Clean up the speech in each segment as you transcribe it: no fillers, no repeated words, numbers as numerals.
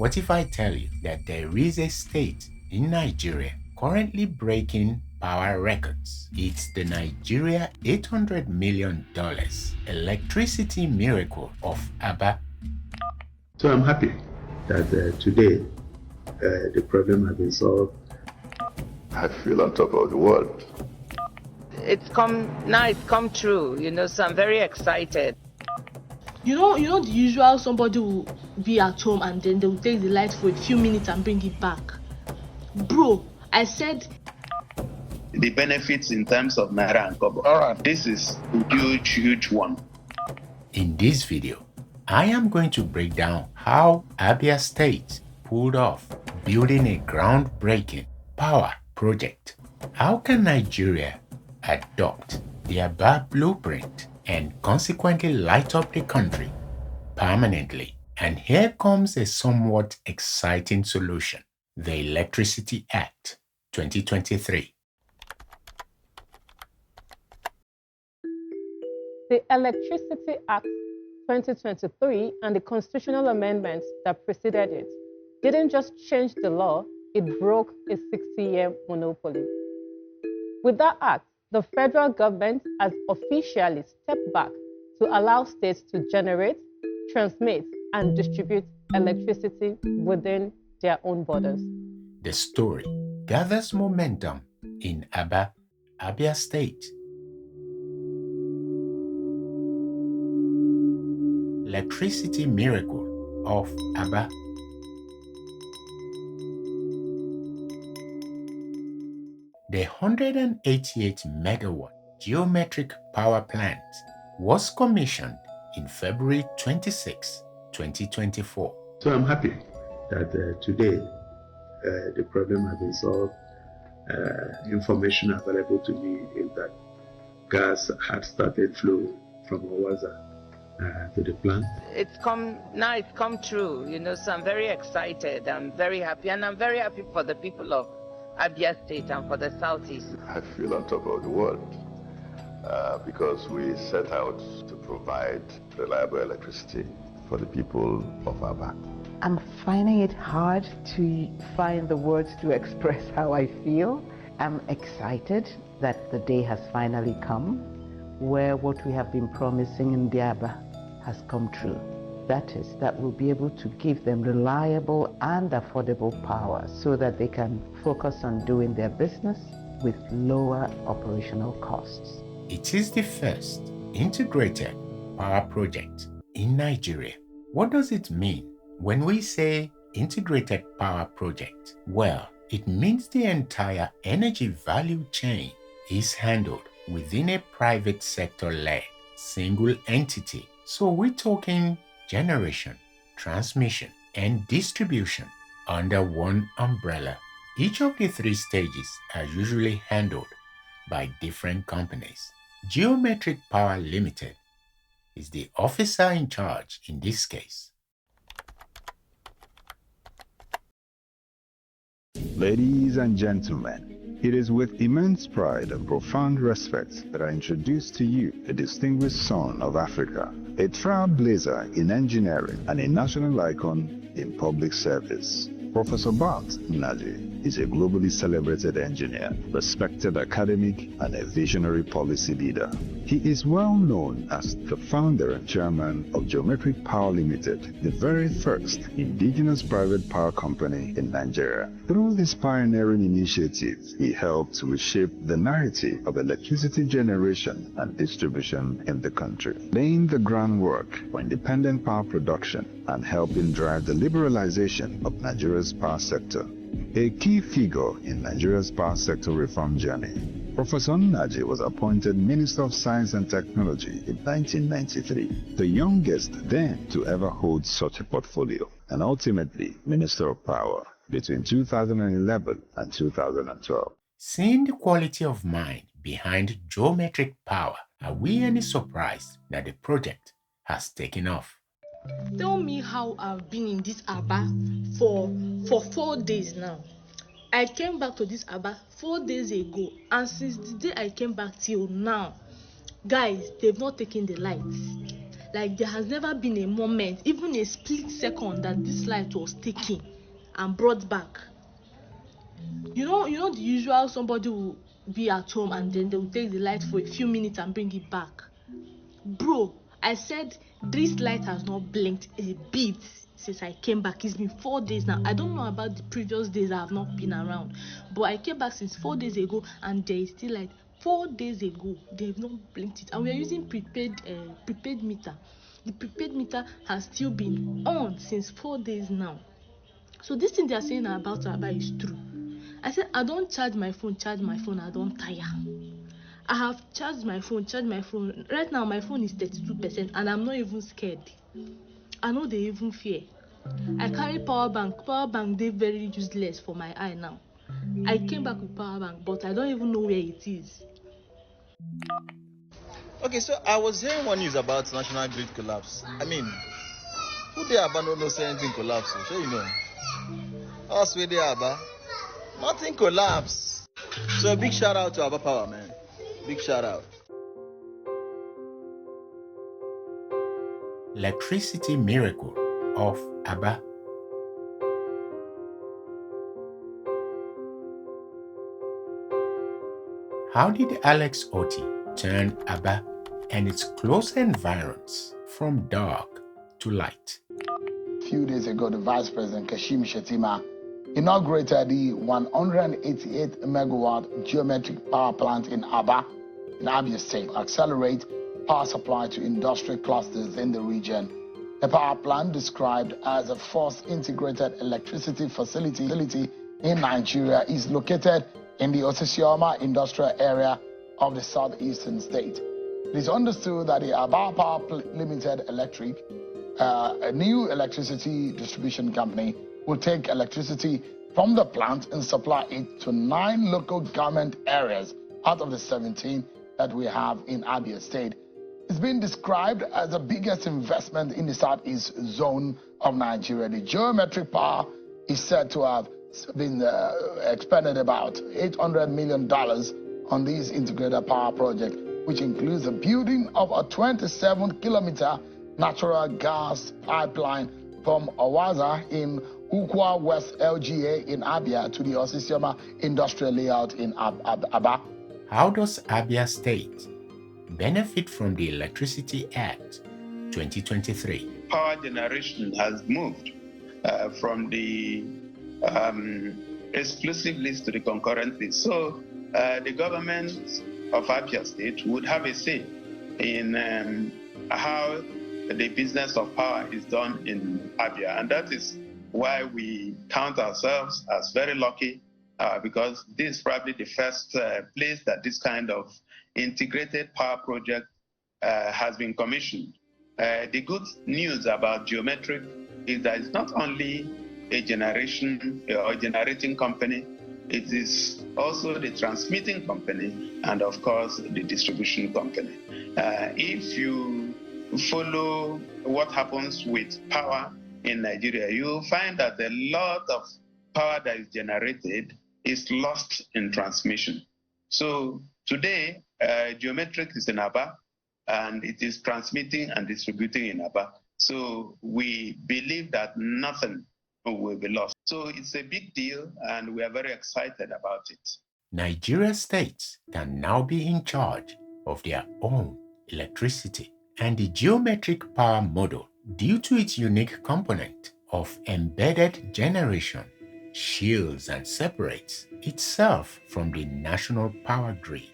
What if I tell you that there is a state in Nigeria currently breaking power records? It's the Nigeria $800 million electricity miracle of Abia. So I'm happy that today the problem has been solved. I feel on top of the world. It's come true, so I'm very excited. You know the usual, somebody will be at home and then they will take the light for a few minutes and bring it back. Bro, I said the benefits in terms of Naira and Kobo. Alright, this is a huge one. In this video, I am going to break down how Abia State pulled off building a groundbreaking power project. How can Nigeria adopt the Abia blueprint and consequently light up the country permanently? And here comes a somewhat exciting solution: the Electricity Act 2023. The Electricity Act 2023 and the constitutional amendments that preceded it didn't just change the law, it broke a 60-year monopoly. With that act, the federal government has officially stepped back to allow states to generate, transmit, and distribute electricity within their own borders. The story gathers momentum in Abia State. Electricity miracle of Abia. The 188 megawatt geometric power plant was commissioned in February 26, 2024. So I'm happy that today the problem has been solved. Information available to me is that gas had started flow from Owaza to the plant. It's come true, so I'm very excited. I'm very happy, and I'm very happy for the people of Abia State and for the Southeast. I feel on top of the world because we set out to provide reliable electricity for the people of Abia. I'm finding it hard to find the words to express how I feel. I'm excited that the day has finally come where what we have been promising in Diaba has come true. That is, that we'll be able to give them reliable and affordable power so that they can focus on doing their business with lower operational costs. It is the first integrated power project in Nigeria. What does it mean when we say integrated power project? Well, it means the entire energy value chain is handled within a private sector-led single entity. So we're talking generation, transmission, and distribution under one umbrella. Each of the three stages are usually handled by different companies. Geometric Power Limited is the officer in charge in this case. Ladies and gentlemen, it is with immense pride and profound respect that I introduce to you a distinguished son of Africa, a trailblazer in engineering and a national icon in public service. Professor Bart Nnaji is a globally celebrated engineer, respected academic, and a visionary policy leader. He is well known as the founder and chairman of Geometric Power Limited, the very first indigenous private power company in Nigeria. Through this pioneering initiative, he helped reshape the narrative of electricity generation and distribution in the country, laying the groundwork for independent power production and helping drive the liberalization of Nigeria's power sector. A key figure in Nigeria's power sector reform journey, Professor Nnaji was appointed Minister of Science and Technology in 1993, the youngest then to ever hold such a portfolio, and ultimately Minister of Power between 2011 and 2012. Seeing the quality of mind behind geometric power, are we any surprised that the project has taken off? tell me how I've been in this Aba for 4 days now. I came back to this Aba 4 days ago, and since the day I came back till now, guys, they've not taken the lights. Like, there has never been a moment, even a split second, that this light was taken and brought back. You know the usual, somebody will be at home and then they will take the light for a few minutes and bring it back. Bro, I said this light has not blinked a bit since I came back. It's been 4 days now. I don't know about the previous days I have not been around, but I came back since 4 days ago and there is still light. 4 days ago, they have not blinked it, and we are using prepaid meter. The prepaid meter has still been on since 4 days now. So this thing they are saying about Aba is true. I said I don't charge my phone, I don't tire. I have charged my phone. Right now my phone is 32% and I'm not even scared. I know they even fear. I carry power bank. They very useless for my eye now. I came back with power bank, but I don't even know where it is. Okay, so I was hearing one news about national grid collapse. I mean, who they Aba no say anything collapse? So you know, us where they Aba, nothing collapse. So a big shout out to Aba Power, man. Big shout out. Electricity miracle of Aba. How did Alex Oti turn Aba and its close environs from dark to light? A few days ago, the Vice President Kashim Shettima inaugurated the 188 megawatt geometric power plant in Aba, in Abia State, to accelerate power supply to industrial clusters in the region. The power plant, described as a first integrated electricity facility in Nigeria, is located in the Osisioma industrial area of the southeastern state. It is understood that the Aba Power Limited Electric, a new electricity distribution company, will take electricity from the plant and supply it to 9 local government areas out of the 17 that we have in Abia State. It's been described as the biggest investment in the southeast zone of Nigeria. The geometric power is said to have been expended about $800 million on this integrated power project, which includes the building of a 27-kilometer natural gas pipeline from Owaza in Ukwa West LGA in Abia to the Osisioma industrial layout in Aba. How does Abia State benefit from the Electricity Act 2023? Power generation has moved from the exclusive list to the concurrent list. So the government of Abia State would have a say in how the business of power is done in Abia. And that is why we count ourselves as very lucky, because this is probably the first place that this kind of integrated power project has been commissioned. The good news about Geometric is that it's not only a generation or generating company, it is also the transmitting company and of course the distribution company. If you follow what happens with power in Nigeria, you'll find that a lot of power that is generated is lost in transmission. So today, Geometric is in Aba, and it is transmitting and distributing in Aba. So we believe that nothing will be lost. So it's a big deal, and we are very excited about it. Nigeria states can now be in charge of their own electricity, and the geometric power model, due to its unique component of embedded generation, shields and separates itself from the national power grid.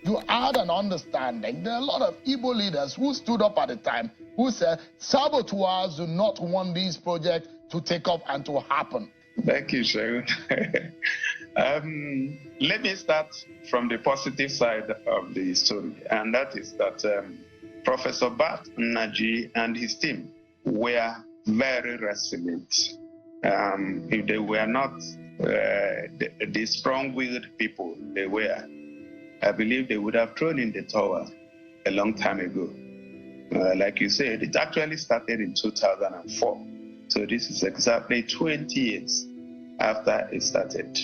To add an understanding, there are a lot of Igbo leaders who stood up at the time who said saboteurs do not want this project to take off and to happen. Thank you, Sharon. Let me start from the positive side of the story, and that is that Professor Bart, Nnaji, and his team were very resilient. If they were not the strong-willed people they were, I believe they would have thrown in the towel a long time ago. Like you said, it actually started in 2004. So this is exactly 20 years after it started.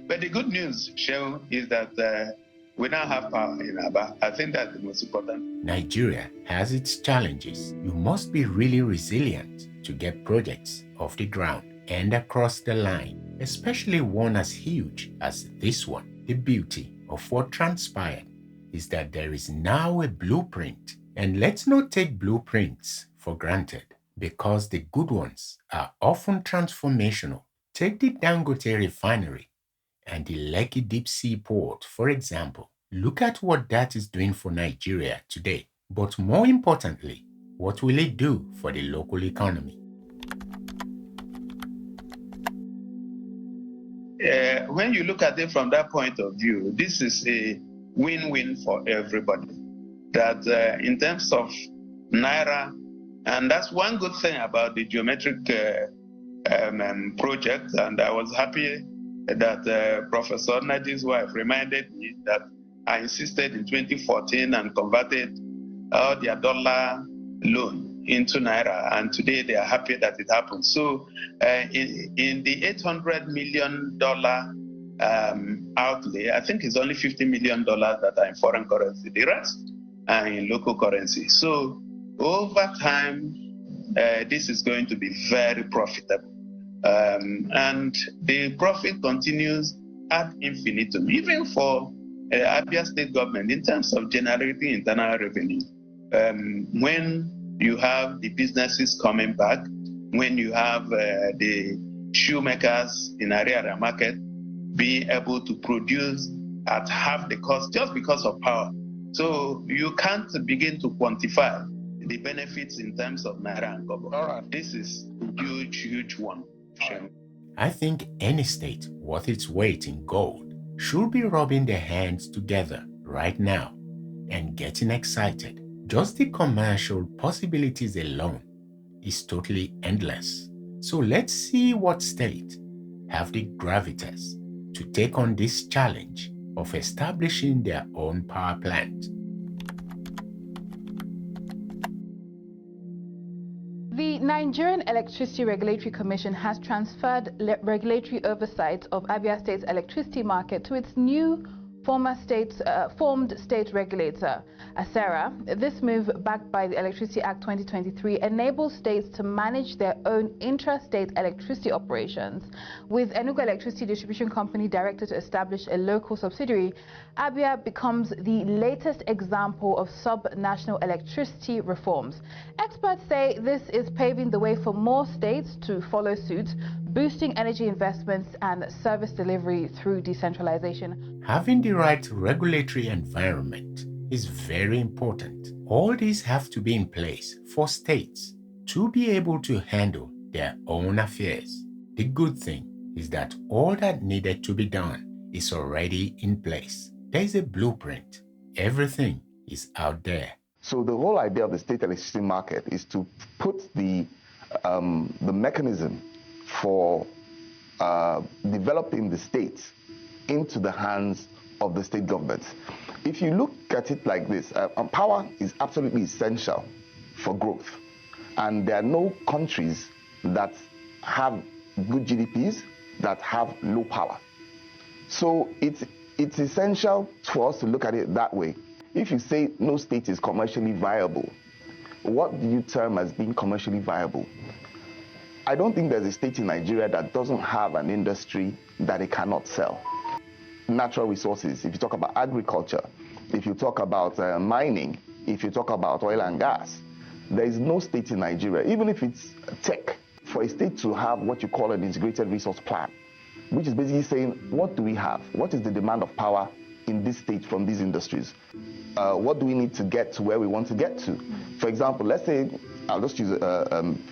But the good news, Shehu, is that we now have power in Aba. I think that's the most important. Nigeria has its challenges. You must be really resilient to get projects off the ground and across the line, especially one as huge as this one. The beauty of what transpired is that there is now a blueprint, and let's not take blueprints for granted because the good ones are often transformational. Take the Dangote refinery and the Lekki Deep Sea Port, for example. Look at what that is doing for Nigeria today. But more importantly, what will it do for the local economy? When you look at it from that point of view, this is a win-win for everybody. That in terms of Naira, and that's one good thing about the geometric project, and I was happy that Professor Nnaji's wife reminded me that I insisted in 2014 and converted all their dollar loan into Naira, and today they are happy that it happened. So in the $800 million outlay, I think it's only $50 million that are in foreign currency. The rest are in local currency. So over time, this is going to be very profitable. And the profit continues ad infinitum, even for Abia State government in terms of generating internal revenue. When you have the businesses coming back, when you have the shoemakers in Ariara market be able to produce at half the cost just because of power. So you can't begin to quantify the benefits in terms of Naira and Kobo. Right. This is a huge, huge one. I think any state worth its weight in gold should be rubbing their hands together right now and getting excited. Just the commercial possibilities alone is totally endless. So let's see what state have the gravitas to take on this challenge of establishing their own power plant. The Nigerian Electricity Regulatory Commission has transferred regulatory oversight of Abia State's electricity market to its new formed state regulator, ASERA. This move, backed by the Electricity Act 2023, enables states to manage their own intrastate electricity operations. With Enugu Electricity Distribution Company directed to establish a local subsidiary, Abia becomes the latest example of sub-national electricity reforms. Experts say this is paving the way for more states to follow suit, boosting energy investments and service delivery through decentralization. Having the right regulatory environment is very important. All these have to be in place for states to be able to handle their own affairs. The good thing is that all that needed to be done is already in place. There is a blueprint. Everything is out there. So the whole idea of the state electricity market is to put the mechanism for developing the states into the hands of the state governments. If you look at it like this, power is absolutely essential for growth. And there are no countries that have good GDPs that have low power. So it's essential for us to look at it that way. If you say no state is commercially viable, what do you term as being commercially viable? I don't think there's a state in Nigeria that doesn't have an industry that it cannot sell. Natural resources, if you talk about agriculture, if you talk about mining, if you talk about oil and gas, there is no state in Nigeria, even if it's tech, for a state to have what you call an integrated resource plan, which is basically saying, what do we have? What is the demand of power in this state from these industries? What do we need to get to where we want to get to? For example, let's say, I'll just use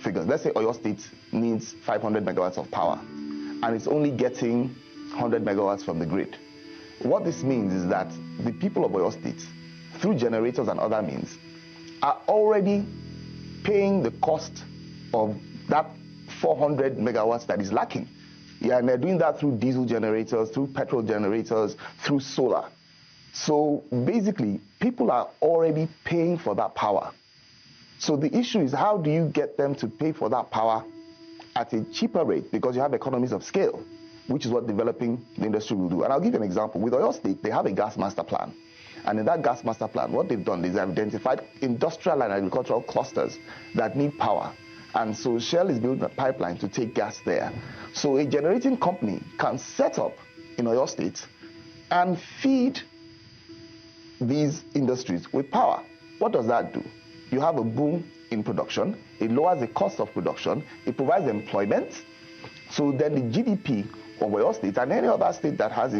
figures. Let's say Oyo State needs 500 megawatts of power, and it's only getting 100 megawatts from the grid. What this means is that the people of Oyo State, through generators and other means, are already paying the cost of that 400 megawatts that is lacking. Yeah, and they're doing that through diesel generators, through petrol generators, through solar. So basically, people are already paying for that power. So the issue is, how do you get them to pay for that power at a cheaper rate? Because you have economies of scale. which is what developing the industry will do. And I'll give you an example. With Oyo State, they have a gas master plan. And in that gas master plan, what they've done is they've identified industrial and agricultural clusters that need power. And so Shell is building a pipeline to take gas there. So a generating company can set up in Oyo State and feed these industries with power. What does that do? You have a boom in production. It lowers the cost of production. It provides employment. So then the GDP of Oyo State and any other state that has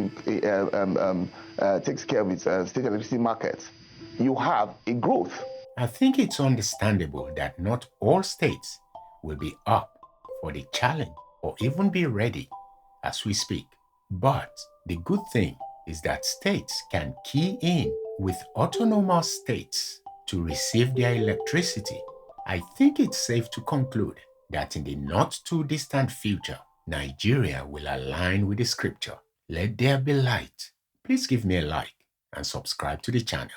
takes care of its state electricity market, you have a growth. I think it's understandable that not all states will be up for the challenge or even be ready as we speak. But the good thing is that states can key in with autonomous states to receive their electricity. I think it's safe to conclude that in the not too distant future, Nigeria will align with the scripture. Let there be light. Please give me a like and subscribe to the channel.